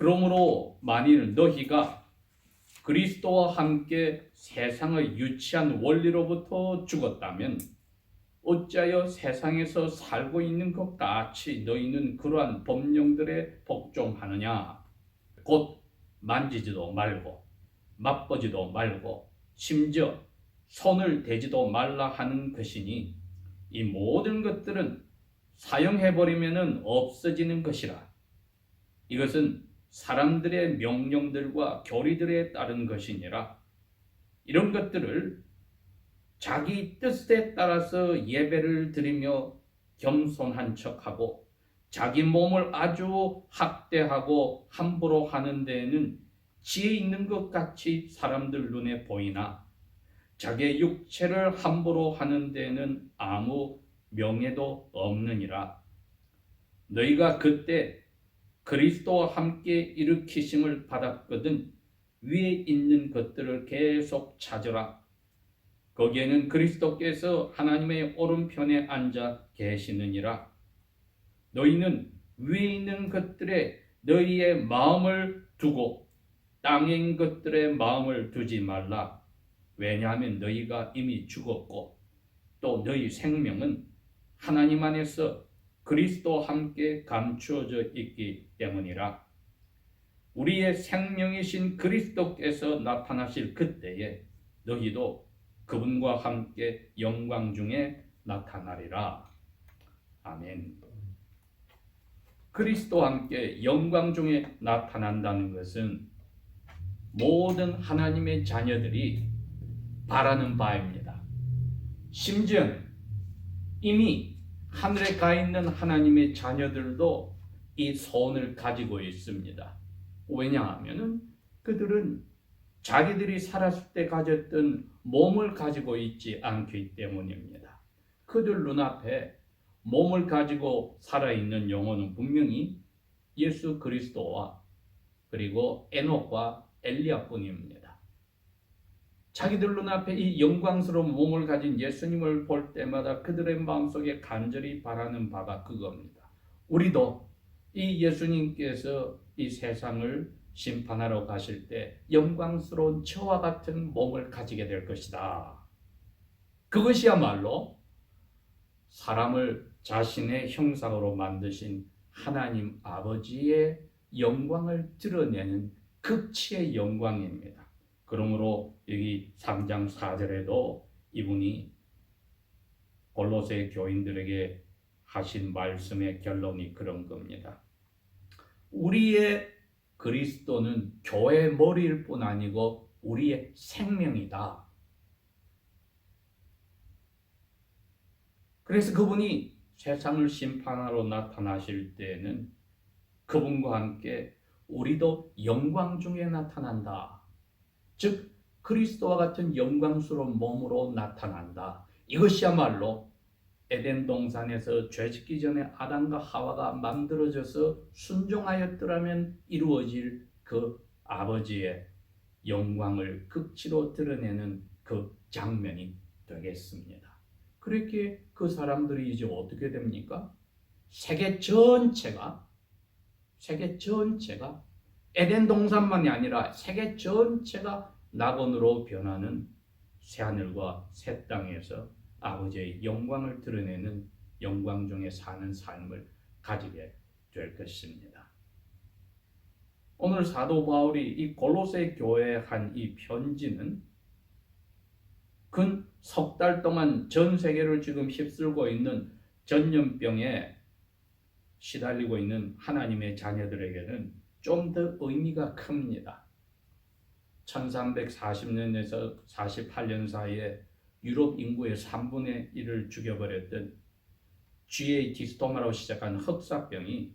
그러므로 만일 너희가 그리스도와 함께 세상의 유치한 원리로부터 죽었다면 어찌하여 세상에서 살고 있는 것 같이 너희는 그러한 법령들에 복종하느냐? 곧 만지지도 말고 맛보지도 말고 심지어 손을 대지도 말라 하는 것이니 이 모든 것들은 사용해버리면 없어지는 것이라. 이것은 사람들의 명령들과 교리들에 따른 것이니라. 이런 것들을 자기 뜻에 따라서 예배를 드리며 겸손한 척하고 자기 몸을 아주 학대하고 함부로 하는 데에는 지혜 있는 것 같이 사람들 눈에 보이나 자기의 육체를 함부로 하는 데에는 아무 명예도 없느니라. 너희가 그때 그리스도와 함께 일으키심을 받았거든 위에 있는 것들을 계속 찾으라. 거기에는 그리스도께서 하나님의 오른편에 앉아 계시느니라. 너희는 위에 있는 것들에 너희의 마음을 두고 땅에 있는 것들에 마음을 두지 말라. 왜냐하면 너희가 이미 죽었고 또 너희 생명은 하나님 안에서 그리스도와 함께 감추어져 있기 때문이라. 우리의 생명이신 그리스도께서 나타나실 그때에 너희도 그분과 함께 영광 중에 나타나리라. 아멘. 그리스도와 함께 영광 중에 나타난다는 것은 모든 하나님의 자녀들이 바라는 바입니다. 심지어 이미 하늘에 가 있는 하나님의 자녀들도 이 소원을 가지고 있습니다. 왜냐하면 그들은 자기들이 살았을 때 가졌던 몸을 가지고 있지 않기 때문입니다. 그들 눈앞에 몸을 가지고 살아있는 영혼은 분명히 예수 그리스도와 그리고 에녹과 엘리야뿐입니다. 자기들 눈앞에 이 영광스러운 몸을 가진 예수님을 볼 때마다 그들의 마음속에 간절히 바라는 바가 그겁니다. 우리도 이 예수님께서 이 세상을 심판하러 가실 때 영광스러운 저와 같은 몸을 가지게 될 것이다. 그것이야말로 사람을 자신의 형상으로 만드신 하나님 아버지의 영광을 드러내는 극치의 영광입니다. 그러므로 여기 3장 4절에도 이분이 골로새 교인들에게 하신 말씀의 결론이 그런 겁니다. 우리의 그리스도는 교회의 머리일 뿐 아니고 우리의 생명이다. 그래서 그분이 세상을 심판하러 나타나실 때에는 그분과 함께 우리도 영광 중에 나타난다. 즉 그리스도와 같은 영광스러운 몸으로 나타난다. 이것이야말로 에덴 동산에서 죄짓기 전에 아담과 하와가 만들어져서 순종하였더라면 이루어질 그 아버지의 영광을 극치로 드러내는 그 장면이 되겠습니다. 그렇게 그 사람들이 이제 어떻게 됩니까? 세계 전체가 에덴 동산만이 아니라 세계 전체가 낙원으로 변하는 새하늘과 새 땅에서 아버지의 영광을 드러내는 영광 중에 사는 삶을 가지게 될 것입니다. 오늘 사도 바울이 이 골로새 교회에 한 이 편지는 근 석 달 동안 전 세계를 지금 휩쓸고 있는 전염병에 시달리고 있는 하나님의 자녀들에게는 좀 더 의미가 큽니다. 1340년에서 48년 사이에 유럽 인구의 3분의 1을 죽여버렸던 GA 디스토마로 시작한 흑사병이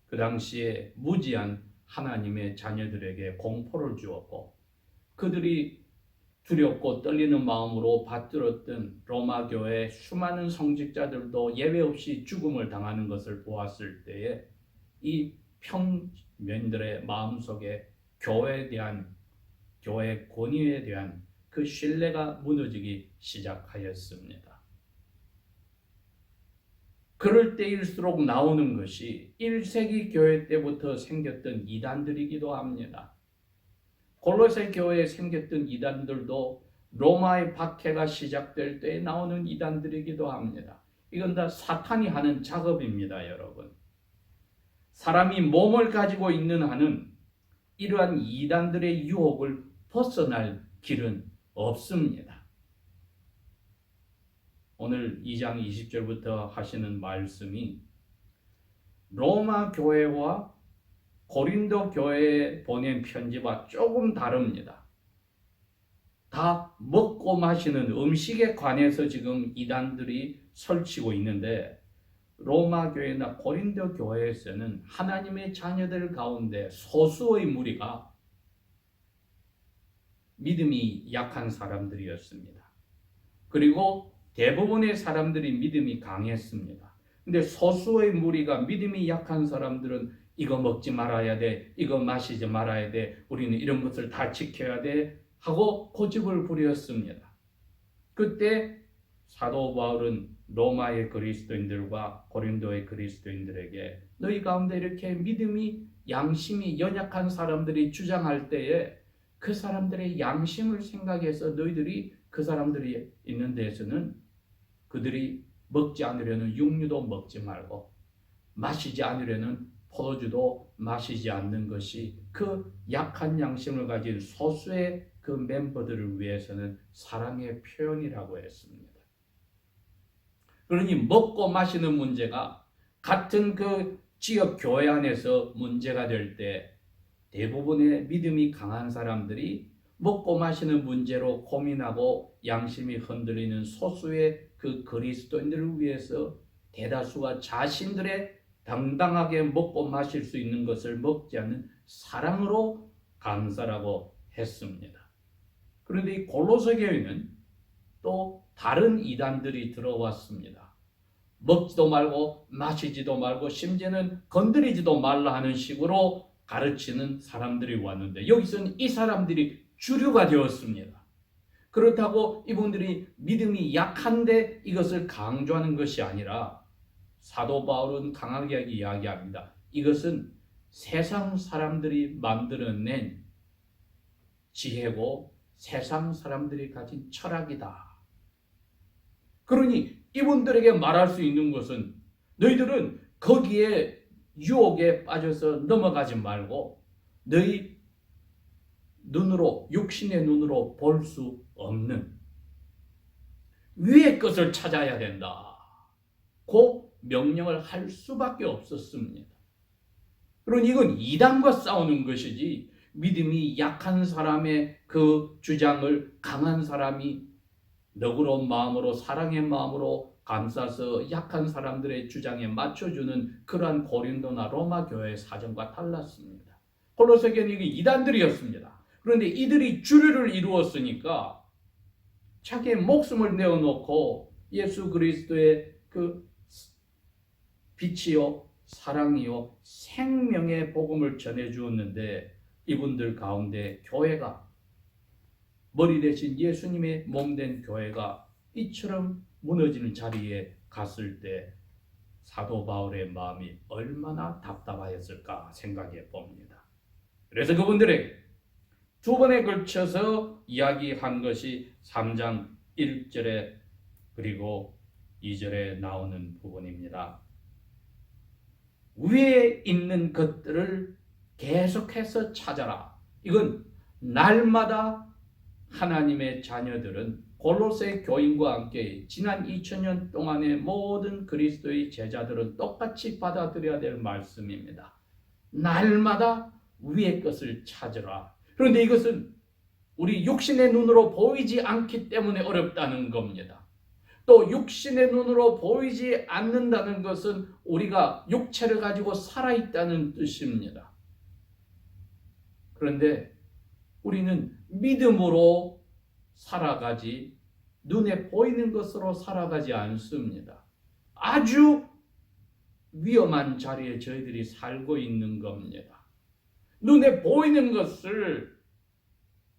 그 당시에 무지한 하나님의 자녀들에게 공포를 주었고 그들이 두렵고 떨리는 마음으로 받들었던 로마 교회 수많은 성직자들도 예외 없이 죽음을 당하는 것을 보았을 때에 이 평민들의 마음속에 교회에 대한 교회 권위에 대한 그 신뢰가 무너지기 시작하였습니다. 그럴 때일수록 나오는 것이 1세기 교회 때부터 생겼던 이단들이기도 합니다. 골로새 교회에 생겼던 이단들도 로마의 박해가 시작될 때 나오는 이단들이기도 합니다. 이건 다 사탄이 하는 작업입니다, 여러분. 사람이 몸을 가지고 있는 한은 이러한 이단들의 유혹을 벗어날 길은 없습니다. 오늘 2장 20절부터 하시는 말씀이 로마 교회와 고린도 교회에 보낸 편지와 조금 다릅니다. 다 먹고 마시는 음식에 관해서 지금 이단들이 설치고 있는데 로마 교회나 고린도 교회에서는 하나님의 자녀들 가운데 소수의 무리가 믿음이 약한 사람들이었습니다. 그리고 대부분의 사람들이 믿음이 강했습니다. 근데 소수의 무리가 믿음이 약한 사람들은 이거 먹지 말아야 돼, 이거 마시지 말아야 돼, 우리는 이런 것을 다 지켜야 돼 하고 고집을 부렸습니다. 그때 사도 바울은 로마의 그리스도인들과 고린도의 그리스도인들에게 너희 가운데 이렇게 믿음이 양심이 연약한 사람들이 주장할 때에 그 사람들의 양심을 생각해서 너희들이 그 사람들이 있는 데에서는 그들이 먹지 않으려는 육류도 먹지 말고 마시지 않으려는 포도주도 마시지 않는 것이 그 약한 양심을 가진 소수의 그 멤버들을 위해서는 사랑의 표현이라고 했습니다. 그러니 먹고 마시는 문제가 같은 그 지역 교회 안에서 문제가 될 때 대부분의 믿음이 강한 사람들이 먹고 마시는 문제로 고민하고 양심이 흔들리는 소수의 그 그리스도인들을 위해서 대다수가 자신들의 당당하게 먹고 마실 수 있는 것을 먹지 않는 사랑으로 감사라고 했습니다. 그런데 이 골로새 교회는 또 다른 이단들이 들어왔습니다. 먹지도 말고 마시지도 말고 심지어는 건드리지도 말라 하는 식으로 가르치는 사람들이 왔는데 여기서는 이 사람들이 주류가 되었습니다. 그렇다고 이분들이 믿음이 약한데 이것을 강조하는 것이 아니라 사도 바울은 강하게 이야기합니다. 이것은 세상 사람들이 만들어낸 지혜고 세상 사람들이 가진 철학이다. 그러니 이분들에게 말할 수 있는 것은 너희들은 거기에 유혹에 빠져서 넘어가지 말고 너희 눈으로 육신의 눈으로 볼 수 없는 위의 것을 찾아야 된다. 그 명령을 할 수밖에 없었습니다. 그러니 이건 이단과 싸우는 것이지 믿음이 약한 사람의 그 주장을 강한 사람이 너그러운 마음으로 사랑의 마음으로 감싸서 약한 사람들의 주장에 맞춰주는 그러한 고린도나 로마 교회의 사정과 달랐습니다. 골로새 교회는 이게 이단들이었습니다. 그런데 이들이 주류를 이루었으니까 자기의 목숨을 내어놓고 예수 그리스도의 그 빛이요 사랑이요 생명의 복음을 전해주었는데 이분들 가운데 교회가 머리 대신 예수님의 몸된 교회가 이처럼 무너지는 자리에 갔을 때 사도 바울의 마음이 얼마나 답답하였을까 생각해 봅니다. 그래서 그분들에게 두 번에 걸쳐서 이야기한 것이 3장 1절에 그리고 2절에 나오는 부분입니다. 위에 있는 것들을 계속해서 찾아라. 이건 날마다 하나님의 자녀들은 골로새 교인과 함께 지난 2000년 동안의 모든 그리스도의 제자들은 똑같이 받아들여야 될 말씀입니다. 날마다 위의 것을 찾으라. 그런데 이것은 우리 육신의 눈으로 보이지 않기 때문에 어렵다는 겁니다. 또 육신의 눈으로 보이지 않는다는 것은 우리가 육체를 가지고 살아있다는 뜻입니다. 그런데 우리는 믿음으로 살아가지 눈에 보이는 것으로 살아가지 않습니다. 아주 위험한 자리에 저희들이 살고 있는 겁니다. 눈에 보이는 것을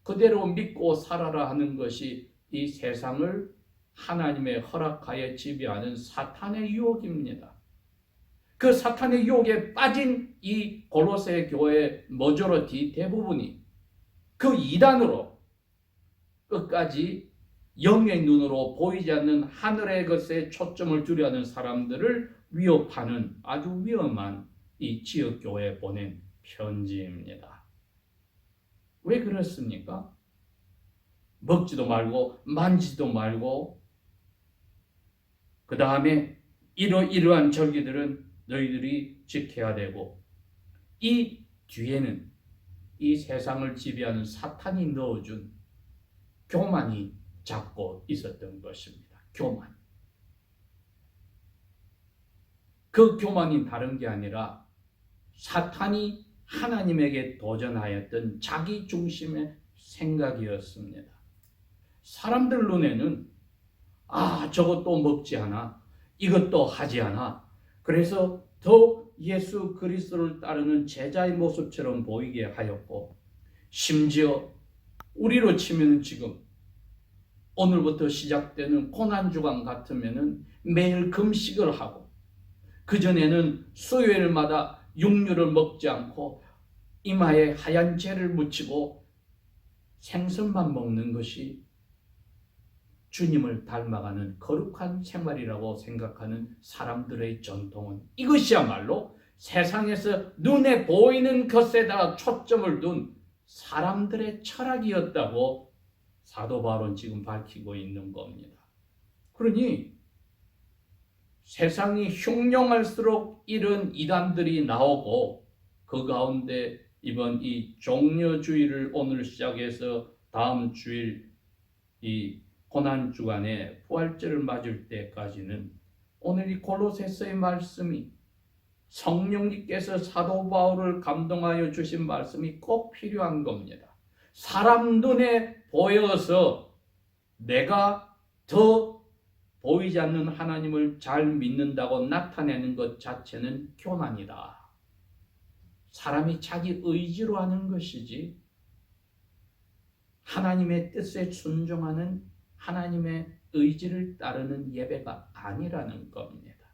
그대로 믿고 살아라 하는 것이 이 세상을 하나님의 허락하에 지배하는 사탄의 유혹입니다. 그 사탄의 유혹에 빠진 이 골로새 교회 머저리티 대부분이 그 이단으로 끝까지 영의 눈으로 보이지 않는 하늘의 것에 초점을 두려 하는 사람들을 위협하는 아주 위험한 이 지역교회에 보낸 편지입니다. 왜 그렇습니까? 먹지도 말고 만지지도 말고 그 다음에 이러한 절기들은 너희들이 지켜야 되고 이 뒤에는 이 세상을 지배하는 사탄이 넣어준 교만이 잡고 있었던 것입니다. 교만. 그 교만이 다른 게 아니라 사탄이 하나님에게 도전하였던 자기 중심의 생각이었습니다. 사람들 눈에는 저것도 먹지 않아, 이것도 하지 않아, 그래서 더 예수 그리스도를 따르는 제자의 모습처럼 보이게 하였고, 심지어 우리로 치면 지금 오늘부터 시작되는 고난주간 같으면은 매일 금식을 하고 그전에는 수요일마다 육류를 먹지 않고 이마에 하얀 재를 묻히고 생선만 먹는 것이 주님을 닮아가는 거룩한 생활이라고 생각하는 사람들의 전통은 이것이야말로 세상에서 눈에 보이는 것에다 초점을 둔 사람들의 철학이었다고 사도 바울은 지금 밝히고 있는 겁니다. 그러니 세상이 흉흉할수록 이런 이단들이 나오고 그 가운데 이번 이 종려주일을 오늘 시작해서 다음 주일 이 고난주간에 부활절을 맞을 때까지는 오늘 이 골로새서의 말씀이 성령님께서 사도 바울을 감동하여 주신 말씀이 꼭 필요한 겁니다. 사람 눈에 보여서 내가 더 보이지 않는 하나님을 잘 믿는다고 나타내는 것 자체는 교만이다. 사람이 자기 의지로 하는 것이지 하나님의 뜻에 순종하는 하나님의 의지를 따르는 예배가 아니라는 겁니다.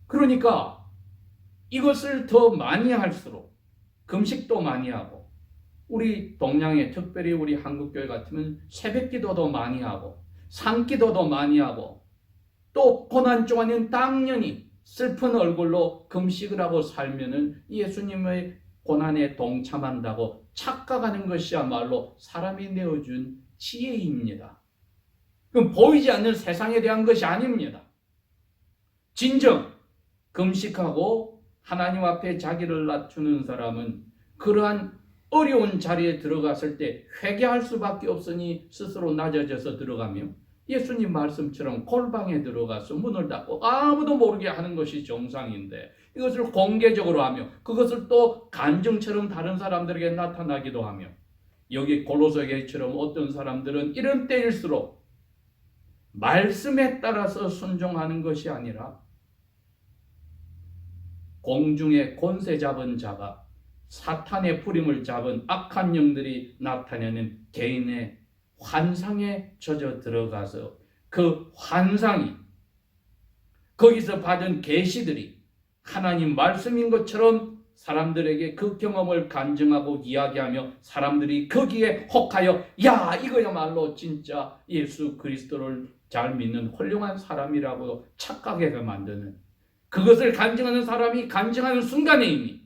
그러니까 이것을 더 많이 할수록 금식도 많이 하고 우리 동양에 특별히 우리 한국교회 같으면 새벽기도도 많이 하고 산기도도 많이 하고 또 고난주간에는 당연히 슬픈 얼굴로 금식을 하고 살면은 예수님의 고난에 동참한다고 착각하는 것이야말로 사람이 내어준 지혜입니다. 그럼 보이지 않는 세상에 대한 것이 아닙니다. 진정 금식하고 하나님 앞에 자기를 낮추는 사람은 그러한 어려운 자리에 들어갔을 때 회개할 수밖에 없으니 스스로 낮아져서 들어가며 예수님 말씀처럼 골방에 들어가서 문을 닫고 아무도 모르게 하는 것이 정상인데 이것을 공개적으로 하며 그것을 또 간증처럼 다른 사람들에게 나타나기도 하며 여기 골로새서처럼 어떤 사람들은 이런 때일수록 말씀에 따라서 순종하는 것이 아니라 공중에 권세 잡은 자가 사탄의 부림을 잡은 악한 영들이 나타내는 개인의 환상에 젖어 들어가서 그 환상이 거기서 받은 계시들이 하나님 말씀인 것처럼 사람들에게 그 경험을 간증하고 이야기하며 사람들이 거기에 혹하여 야 이거야말로 진짜 예수 그리스도를 잘 믿는 훌륭한 사람이라고 착각하게 만드는 그것을 간증하는 사람이 간증하는 순간에 이미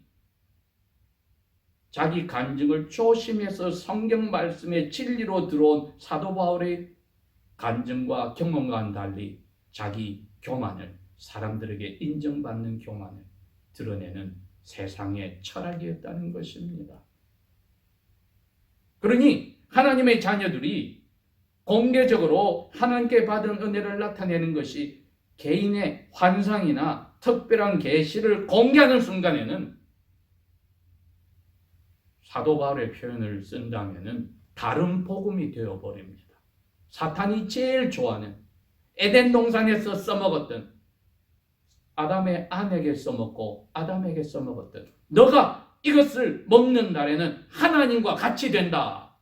자기 간증을 조심해서 성경 말씀의 진리로 들어온 사도 바울의 간증과 경험과는 달리 자기 교만을 사람들에게 인정받는 교만을 드러내는 세상의 철학이었다는 것입니다. 그러니 하나님의 자녀들이 공개적으로 하나님께 받은 은혜를 나타내는 것이 개인의 환상이나 특별한 계시를 공개하는 순간에는 사도 바울의 표현을 쓴다면은 다른 복음이 되어버립니다. 사탄이 제일 좋아하는 에덴 동산에서 써먹었던 아담의 아내에게 써먹고 아담에게 써먹었던 너가 이것을 먹는 날에는 하나님과 같이 된다.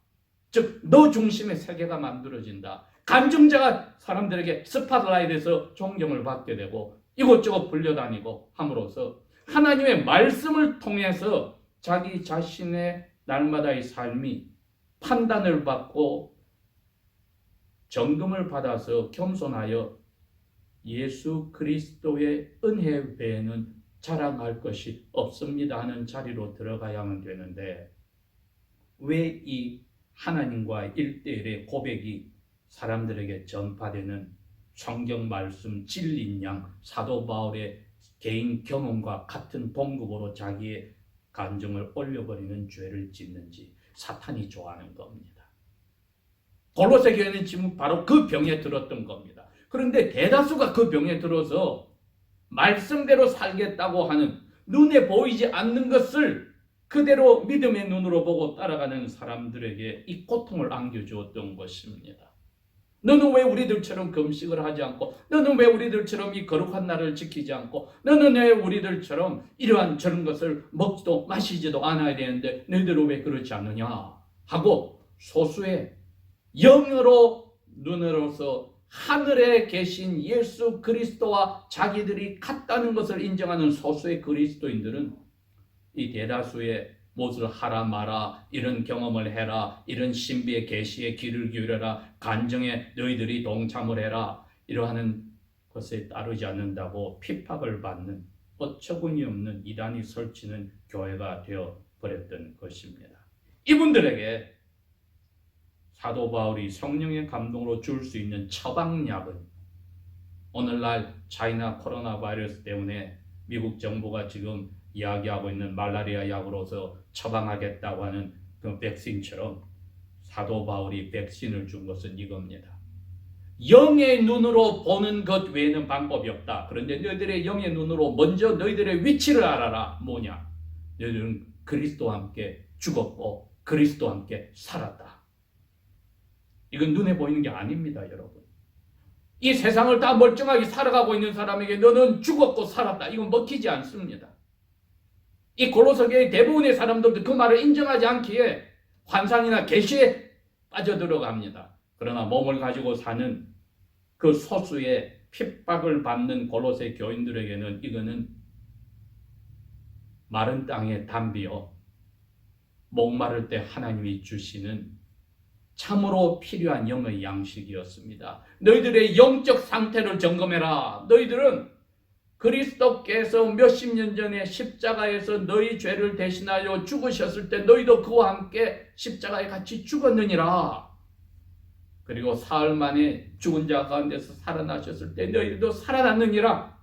즉 너 중심의 세계가 만들어진다. 간증자가 사람들에게 스팟라이트에서 존경을 받게 되고 이곳저곳 불려다니고 함으로써 하나님의 말씀을 통해서 자기 자신의 날마다의 삶이 판단을 받고 점검을 받아서 겸손하여 예수 그리스도의 은혜 외에는 자랑할 것이 없습니다 하는 자리로 들어가야만 되는데, 왜 이 하나님과 1:1의 고백이 사람들에게 전파되는 성경 말씀 진리인 양 사도 바울의 개인 경험과 같은 동급으로 자기의 감정을 올려버리는 죄를 짓는지 사탄이 좋아하는 겁니다. 골로새 교회는 지금 바로 그 병에 들었던 겁니다. 그런데 대다수가 그 병에 들어서 말씀대로 살겠다고 하는, 눈에 보이지 않는 것을 그대로 믿음의 눈으로 보고 따라가는 사람들에게 이 고통을 안겨주었던 것입니다. 너는 왜 우리들처럼 금식을 하지 않고, 너는 왜 우리들처럼 이 거룩한 날을 지키지 않고, 너는 왜 우리들처럼 이러한 저런 것을 먹지도 마시지도 않아야 되는데 너희들은 왜 그렇지 않느냐 하고, 소수의 영으로 눈으로서 하늘에 계신 예수 그리스도와 자기들이 같다는 것을 인정하는 소수의 그리스도인들은 이 대다수의 무엇을 하라 마라, 이런 경험을 해라, 이런 신비의 계시에 귀를 기울여라, 간증에 너희들이 동참을 해라, 이러한 것에 따르지 않는다고 핍박을 받는 어처구니 없는 이단이 설치는 교회가 되어버렸던 것입니다. 이분들에게 사도 바울이 성령의 감동으로 줄 수 있는 처방약은, 오늘날 차이나 코로나 바이러스 때문에 미국 정부가 지금 이야기하고 있는 말라리아 약으로서 처방하겠다고 하는 그 백신처럼 사도 바울이 백신을 준 것은 이겁니다. 영의 눈으로 보는 것 외에는 방법이 없다. 그런데 너희들의 영의 눈으로 먼저 너희들의 위치를 알아라. 뭐냐? 너희들은 그리스도와 함께 죽었고 그리스도와 함께 살았다. 이건 눈에 보이는 게 아닙니다, 여러분. 이 세상을 다 멀쩡하게 살아가고 있는 사람에게 너는 죽었고 살았다, 이건 먹히지 않습니다. 이 골로새교의 대부분의 사람들도 그 말을 인정하지 않기에 환상이나 계시에 빠져들어갑니다. 그러나 몸을 가지고 사는 그 소수의 핍박을 받는 골로새 교인들에게는 이거는 마른 땅의 담비요, 목마를 때 하나님이 주시는 참으로 필요한 영의 양식이었습니다. 너희들의 영적 상태를 점검해라. 너희들은 그리스도께서 몇십 년 전에 십자가에서 너희 죄를 대신하여 죽으셨을 때 너희도 그와 함께 십자가에 같이 죽었느니라. 그리고 사흘 만에 죽은 자 가운데서 살아나셨을 때 너희들도 살아났느니라.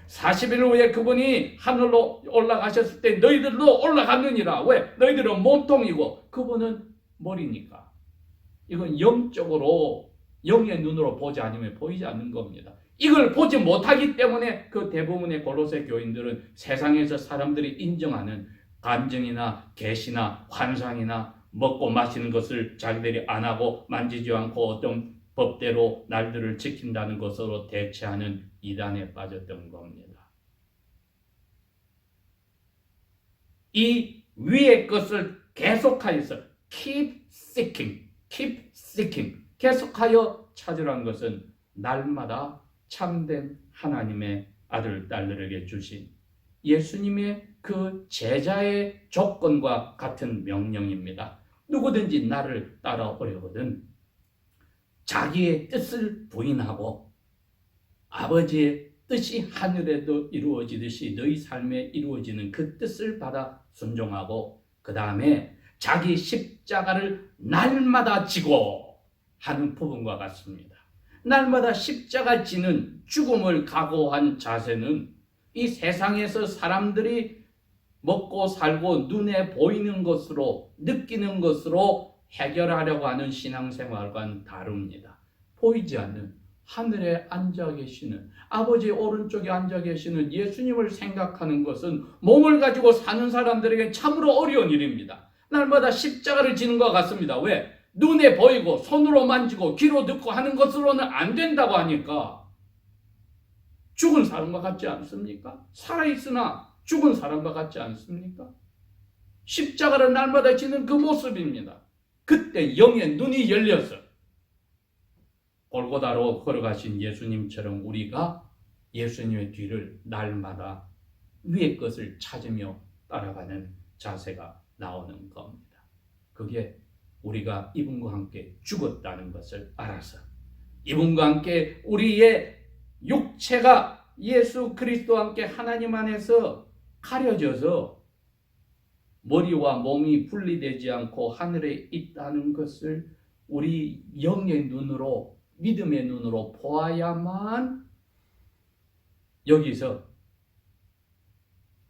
40일 후에 그분이 하늘로 올라가셨을 때 너희들도 올라갔느니라. 왜? 너희들은 몸통이고 그분은 머리니까. 이건 영적으로, 영의 눈으로 보지 않으면 보이지 않는 겁니다. 이걸 보지 못하기 때문에 그 대부분의 골로새 교인들은 세상에서 사람들이 인정하는 간증이나 계시나 환상이나 먹고 마시는 것을 자기들이 안 하고 만지지 않고 어떤 법대로 날들을 지킨다는 것으로 대체하는 이단에 빠졌던 겁니다. 이 위의 것을 계속하여서 keep seeking, 계속하여 찾으라는 것은 날마다 참된 하나님의 아들, 딸들에게 주신 예수님의 그 제자의 조건과 같은 명령입니다. 누구든지 나를 따라오려거든 자기의 뜻을 부인하고 아버지의 뜻이 하늘에도 이루어지듯이 너희 삶에 이루어지는 그 뜻을 받아 순종하고 그 다음에 자기 십자가를 날마다 지고 하는 부분과 같습니다. 날마다 십자가 지는 죽음을 각오한 자세는 이 세상에서 사람들이 먹고 살고 눈에 보이는 것으로 느끼는 것으로 해결하려고 하는 신앙생활과는 다릅니다. 보이지 않는 하늘에 앉아 계시는 아버지의 오른쪽에 앉아 계시는 예수님을 생각하는 것은 몸을 가지고 사는 사람들에게 참으로 어려운 일입니다. 날마다 십자가를 지는 것과 같습니다. 왜? 눈에 보이고 손으로 만지고 귀로 듣고 하는 것으로는 안 된다고 하니까 죽은 사람과 같지 않습니까? 살아있으나 죽은 사람과 같지 않습니까? 십자가를 날마다 지는 그 모습입니다. 그때 영의 눈이 열려서 골고다로 걸어가신 예수님처럼 우리가 예수님의 뒤를 날마다 위의 것을 찾으며 따라가는 자세가 나오는 겁니다. 그게 우리가 이분과 함께 죽었다는 것을 알아서 이분과 함께 우리의 육체가 예수 그리스도와 함께 하나님 안에서 가려져서 머리와 몸이 분리되지 않고 하늘에 있다는 것을 우리 영의 눈으로, 믿음의 눈으로 보아야만 여기서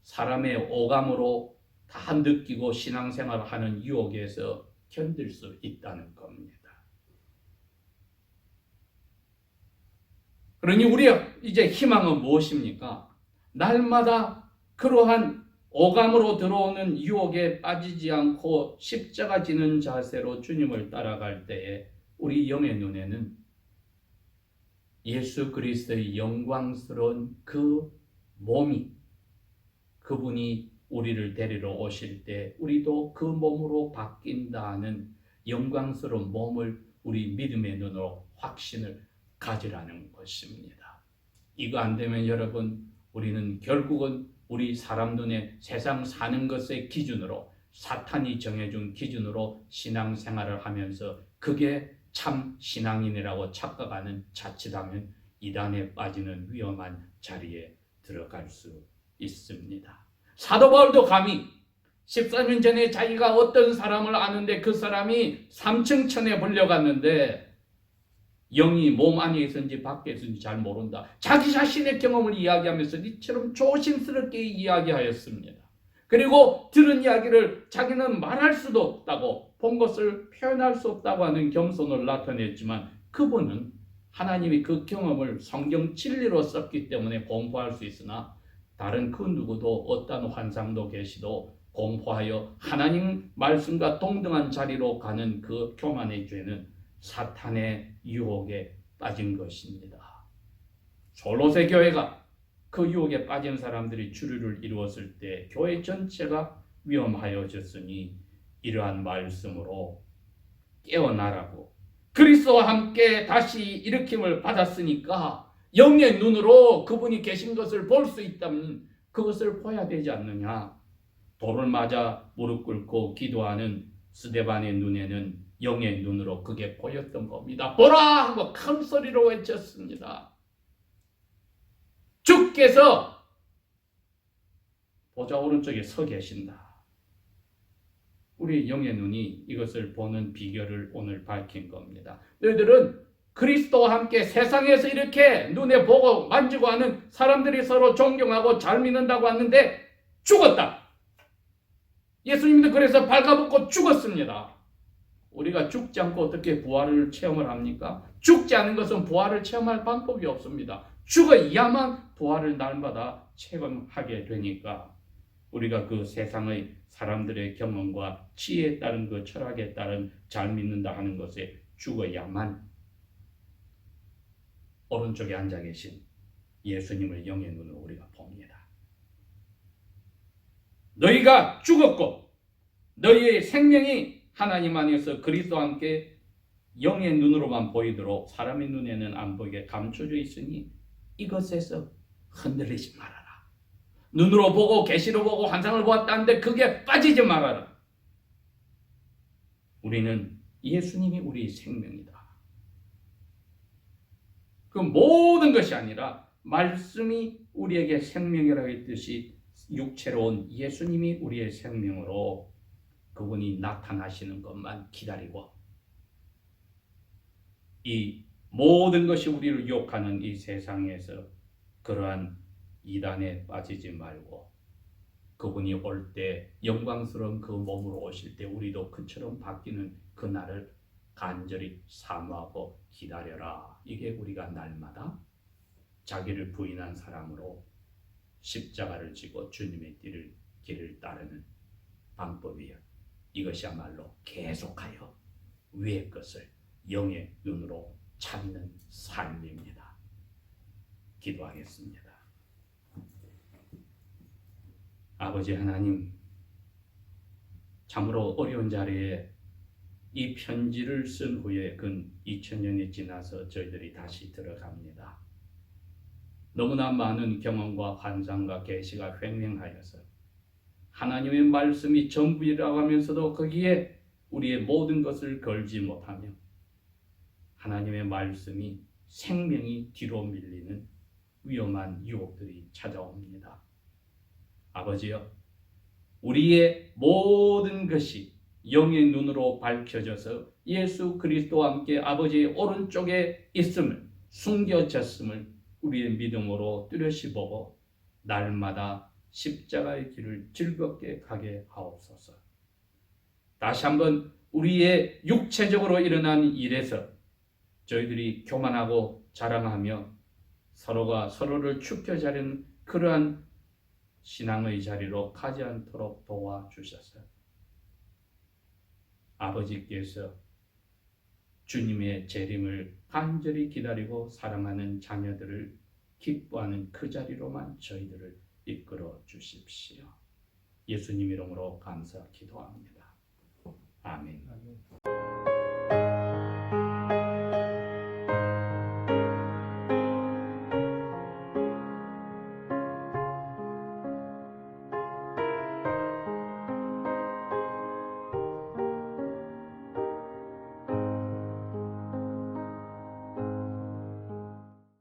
사람의 오감으로 다 느끼고 신앙생활을 하는 유혹에서 견딜 수 있다는 겁니다. 그러니 우리의 이제 희망은 무엇입니까? 날마다 그러한 오감으로 들어오는 유혹에 빠지지 않고 십자가 지는 자세로 주님을 따라갈 때에 우리 영의 눈에는 예수 그리스도의 영광스러운 그 몸이, 그분이 우리를 데리러 오실 때 우리도 그 몸으로 바뀐다는 영광스러운 몸을 우리 믿음의 눈으로 확신을 가지라는 것입니다. 이거 안 되면 여러분, 우리는 결국은 우리 사람 눈에 세상 사는 것의 기준으로, 사탄이 정해준 기준으로 신앙생활을 하면서 그게 참 신앙인이라고 착각하는, 자칫하면 이단에 빠지는 위험한 자리에 들어갈 수 있습니다. 사도 바울도 감히 14년 전에 자기가 어떤 사람을 아는데 그 사람이 3층 천에 불려갔는데 영이 몸 안에 있었는지 밖에 있었는지 잘 모른다. 자기 자신의 경험을 이야기하면서 이처럼 조심스럽게 이야기하였습니다. 그리고 들은 이야기를 자기는 말할 수도 없다고, 본 것을 표현할 수 없다고 하는 겸손을 나타냈지만 그분은 하나님이 그 경험을 성경 진리로 썼기 때문에 공부할 수 있으나 다른 그 누구도 어떤 환상도 계시도 공부하여 하나님 말씀과 동등한 자리로 가는 그 교만의 죄는 사탄의 유혹에 빠진 것입니다. 솔로세 교회가 그 유혹에 빠진 사람들이 주류를 이루었을 때 교회 전체가 위험하여졌으니 이러한 말씀으로 깨어나라고, 그리스도와 함께 다시 일으킴을 받았으니까 영의 눈으로 그분이 계신 것을 볼 수 있다면 그것을 봐야 되지 않느냐. 돌을 맞아 무릎 꿇고 기도하는 스데반의 눈에는 영의 눈으로 그게 보였던 겁니다. 보라! 하고 큰 소리로 외쳤습니다. 주께서 보좌 오른쪽에 서 계신다. 우리 영의 눈이 이것을 보는 비결을 오늘 밝힌 겁니다. 너희들은 그리스도와 함께 세상에서 이렇게 눈에 보고 만지고 하는 사람들이 서로 존경하고 잘 믿는다고 하는데 죽었다. 예수님도 그래서 발가벗고 죽었습니다. 우리가 죽지 않고 어떻게 부활을 체험을 합니까? 죽지 않은 것은 부활을 체험할 방법이 없습니다. 죽어야만 부활을 날마다 체험하게 되니까 우리가 그 세상의 사람들의 경험과 지혜에 따른 그 철학에 따른 잘 믿는다 하는 것에 죽어야만 오른쪽에 앉아 계신 예수님을 영의 눈으로 우리가 봅니다. 너희가 죽었고 너희의 생명이 하나님 안에서 그리스도와 함께 영의 눈으로만 보이도록 사람의 눈에는 안 보이게 감춰져 있으니 이것에서 흔들리지 말아라. 눈으로 보고 계시로 보고 환상을 보았다는데 그게 빠지지 말아라. 우리는 예수님이 우리 생명이다. 그 모든 것이 아니라 말씀이 우리에게 생명이라고 했듯이 육체로 온 예수님이 우리의 생명으로 그분이 나타나시는 것만 기다리고 이 모든 것이 우리를 유혹하는 이 세상에서 그러한 이단에 빠지지 말고 그분이 올 때 영광스러운 그 몸으로 오실 때 우리도 그처럼 바뀌는 그날을 간절히 사모하고 기다려라. 이게 우리가 날마다 자기를 부인한 사람으로 십자가를 지고 주님의 길을 따르는 방법이에요. 이것이야말로 계속하여 위의 것을 영의 눈으로 찾는 삶입니다. 기도하겠습니다. 아버지 하나님, 참으로 어려운 자리에 이 편지를 쓴 후에 근 2000년이 지나서 저희들이 다시 들어갑니다. 너무나 많은 경험과 환상과 계시가 횡행하여서 하나님의 말씀이 전부이라고 하면서도 거기에 우리의 모든 것을 걸지 못하며 하나님의 말씀이 생명이 뒤로 밀리는 위험한 유혹들이 찾아옵니다. 아버지여, 우리의 모든 것이 영의 눈으로 밝혀져서 예수 그리스도와 함께 아버지의 오른쪽에 있음을, 숨겨졌음을 우리의 믿음으로 뚜렷이 보고 날마다 십자가의 길을 즐겁게 가게 하옵소서. 다시 한번 우리의 육체적으로 일어난 일에서 저희들이 교만하고 자랑하며 서로가 서로를 축혀자르는 그러한 신앙의 자리로 가지 않도록 도와주셔서 아버지께서 주님의 재림을 간절히 기다리고 사랑하는 자녀들을 기뻐하는 그 자리로만 저희들을 이끌어 주십시오. 예수님 이름으로 감사 기도합니다. 아멘.